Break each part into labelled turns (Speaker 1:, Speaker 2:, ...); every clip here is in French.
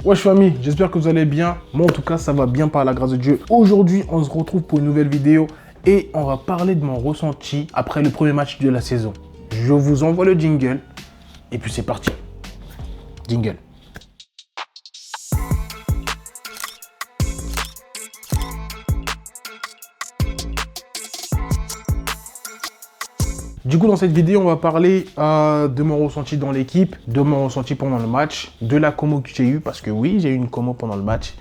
Speaker 1: Wesh famille, j'espère que vous allez bien. Moi en tout cas ça va bien par la grâce de Dieu. Aujourd'hui on se retrouve pour une nouvelle vidéo et on va parler de mon ressenti après le premier match de la saison. Je vous envoie le jingle et puis c'est parti. Jingle. Du coup, dans cette vidéo, on va parler de mon ressenti dans l'équipe, de mon ressenti pendant le match, de la commo que j'ai eue, parce que oui, j'ai eu une commo pendant le match.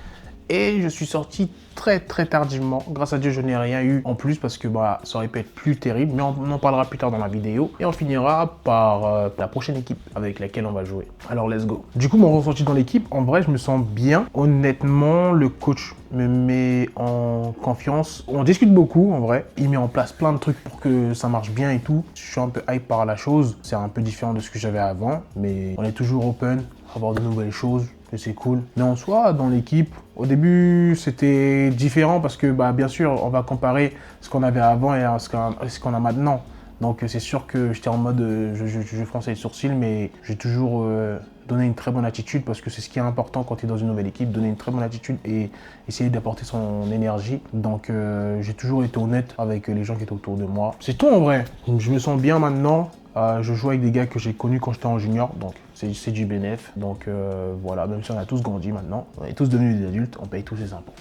Speaker 1: Et je suis sorti très tardivement. Grâce à Dieu, je n'ai rien eu en plus parce que ça aurait pu être plus terrible. Mais on en parlera plus tard dans la vidéo. Et on finira par la prochaine équipe avec laquelle on va jouer. Alors, let's go. Du coup, mon ressenti dans l'équipe, en vrai, je me sens bien. Honnêtement, le coach me met en confiance. On discute beaucoup, en vrai. Il met en place plein de trucs pour que ça marche bien et tout. Je suis un peu hype par la chose. C'est un peu différent de ce que j'avais avant. Mais on est toujours open à avoir de nouvelles choses. Et c'est cool. Mais en soi, dans l'équipe, au début, c'était différent parce que, bien sûr, on va comparer ce qu'on avait avant et ce qu'on a maintenant. Donc, c'est sûr que j'étais en mode, je fronçais les sourcils, mais j'ai toujours donné une très bonne attitude parce que c'est ce qui est important quand tu es dans une nouvelle équipe, donner une très bonne attitude et essayer d'apporter son énergie. Donc, j'ai toujours été honnête avec les gens qui étaient autour de moi. C'est tout en vrai. Je me sens bien maintenant. Je joue avec des gars que j'ai connus quand j'étais en junior, donc c'est du bénéf. Donc voilà, même si on a tous grandi maintenant, on est tous devenus des adultes, on paye tous les impôts.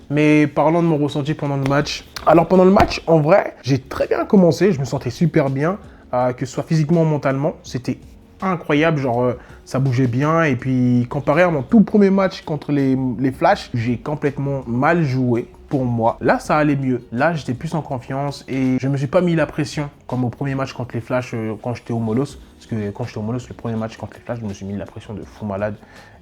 Speaker 1: Mais parlons de mon ressenti pendant le match. Alors pendant le match, en vrai, j'ai très bien commencé, je me sentais super bien, que ce soit physiquement ou mentalement. C'était incroyable, genre ça bougeait bien. Et puis comparé à mon tout premier match contre les Flash, j'ai complètement mal joué. Pour moi, là ça allait mieux, là j'étais plus en confiance et je me suis pas mis la pression comme au premier match contre les Flash quand j'étais au Molos, parce que quand j'étais au Molos, le premier match contre les Flash, je me suis mis la pression de fou malade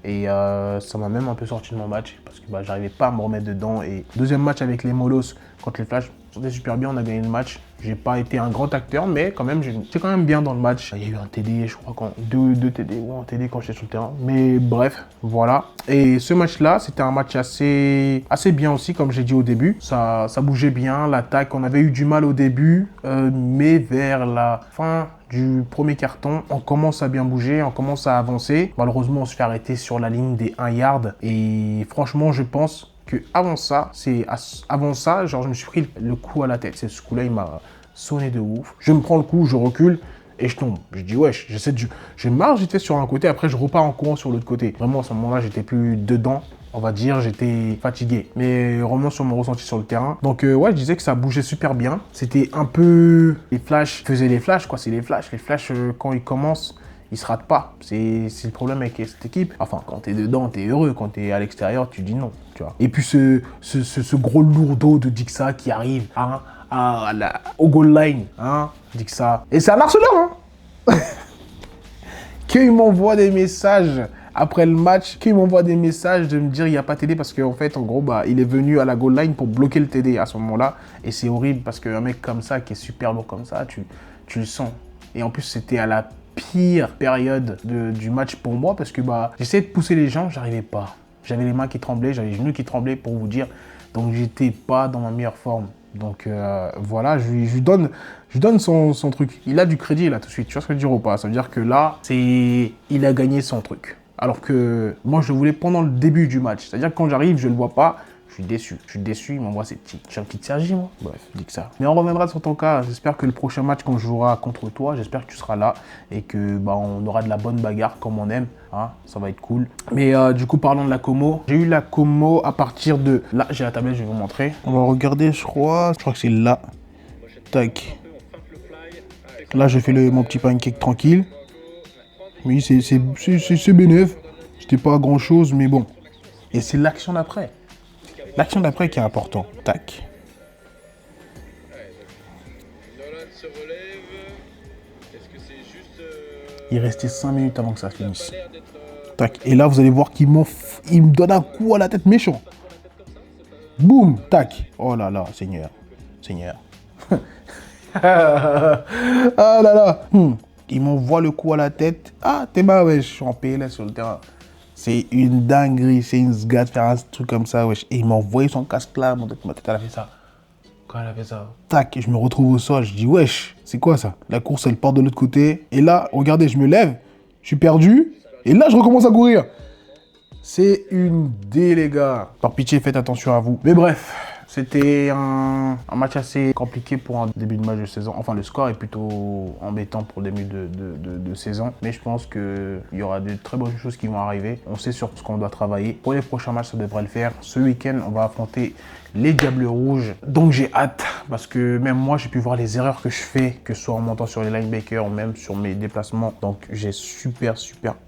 Speaker 1: et ça m'a même un peu sorti de mon match parce que j'arrivais pas à me remettre dedans. Et deuxième match avec les Molos contre les Flash, c'était super bien, on a gagné le match. J'ai pas été un grand acteur, mais quand même, j'étais quand même bien dans le match. Il y a eu un TD, je crois, deux TD ou un TD quand j'étais sur le terrain. Mais bref, voilà. Et ce match-là, c'était un match assez bien aussi, comme j'ai dit au début. Ça bougeait bien, l'attaque. On avait eu du mal au début, mais vers la fin du premier carton, on commence à bien bouger, on commence à avancer. Malheureusement, on se fait arrêter sur la ligne des 1 yard. Et franchement, je pense que avant ça, genre je me suis pris le coup à la tête. C'est ce coup-là, il m'a sonné de ouf. Je me prends le coup, je recule et je tombe. Je dis wesh, je marche vite fait sur un côté, après je repars en courant sur l'autre côté. Vraiment à ce moment-là, j'étais plus dedans. On va dire, j'étais fatigué. Mais revenons sur mon ressenti sur le terrain. Donc ouais, je disais que ça bougeait super bien. C'était un peu les flashs, je faisais les flashs quoi, c'est les flashs. Les flashs quand ils commencent, ils se ratent pas. C'est le problème avec cette équipe. Enfin, quand t'es dedans, t'es heureux. Quand t'es à l'extérieur, tu dis non, tu vois. Et puis ce gros lourdeau de Dixa qui arrive au goal line, hein, Dixa. Et c'est un harceleur, hein. Qu'il m'envoie des messages après le match, qu'il m'envoie des messages de me dire il n'y a pas TD parce qu'en fait, en gros, il est venu à la goal line pour bloquer le TD à ce moment-là. Et c'est horrible parce qu'un mec comme ça, qui est super lourd comme ça, tu le sens. Et en plus, c'était à la pire période du match pour moi parce que j'essayais de pousser les gens, j'arrivais pas. J'avais les mains qui tremblaient, j'avais les genoux qui tremblaient pour vous dire. Donc, j'étais pas dans ma meilleure forme. Donc voilà, je lui donne son truc. Il a du crédit là tout de suite, tu vois ce que je veux dire ou pas? Ça veut dire que là, il a gagné son truc. Alors que moi, je le voulais pendant le début du match. C'est-à-dire que quand j'arrive, je ne le vois pas. Je suis déçu. Je suis déçu, il m'envoie ses petits. J'ai un petit Sergi, moi. Bref, je dis que ça. Mais on reviendra sur ton cas. J'espère que le prochain match qu'on jouera contre toi, j'espère que tu seras là et que on aura de la bonne bagarre comme on aime. Hein, ça va être cool. Mais du coup, parlons de la commo. J'ai eu la commo à partir de... Là, j'ai la tablette, je vais vous montrer. On va regarder, je crois que c'est là. Tac. Là, j'ai fait mon petit pancake tranquille. Oui, c'est bénéf. C'était pas grand-chose, mais bon. Et c'est l'action d'après. L'action d'après qui est important. Tac. Il restait 5 minutes avant que ça finisse. Tac. Et là, vous allez voir qu'il me donne un coup à la tête méchant. Boum. Tac. Oh là là, Seigneur. Ah là là. Il m'envoie le coup à la tête. Ah, t'es mal, wesh. Je suis en PLS sur le terrain. C'est une dinguerie, c'est une sgade faire un truc comme ça, wesh. Et il m'a envoyé son casque là, ma tête, elle a fait ça. Quand elle a fait ça. Tac, je me retrouve au sol, je dis, wesh, c'est quoi ça? La course, elle part de l'autre côté. Et là, regardez, je me lève, je suis perdu. Et là, je recommence à courir. C'est une D, les gars. Par pitié, faites attention à vous. Mais bref, c'était un match assez compliqué pour un début de match de saison. Enfin, le score est plutôt embêtant pour le début de saison. Mais je pense qu'il y aura de très bonnes choses qui vont arriver. On sait sur ce qu'on doit travailler. Pour les prochains matchs, ça devrait le faire. Ce week-end, on va affronter les Diables Rouges. Donc j'ai hâte parce que même moi, j'ai pu voir les erreurs que je fais, que ce soit en montant sur les linebackers ou même sur mes déplacements. Donc j'ai super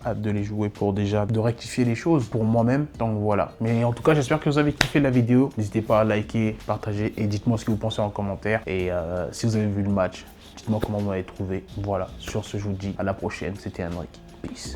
Speaker 1: hâte de les jouer pour déjà de rectifier les choses pour moi-même. Donc voilà. Mais en tout cas, j'espère que vous avez kiffé la vidéo. N'hésitez pas à liker, partager et dites-moi ce que vous pensez en commentaire. Et si vous avez vu le match, dites-moi comment vous l'avez trouvé. Voilà. Sur ce, je vous dis à la prochaine. C'était Henrik. Peace.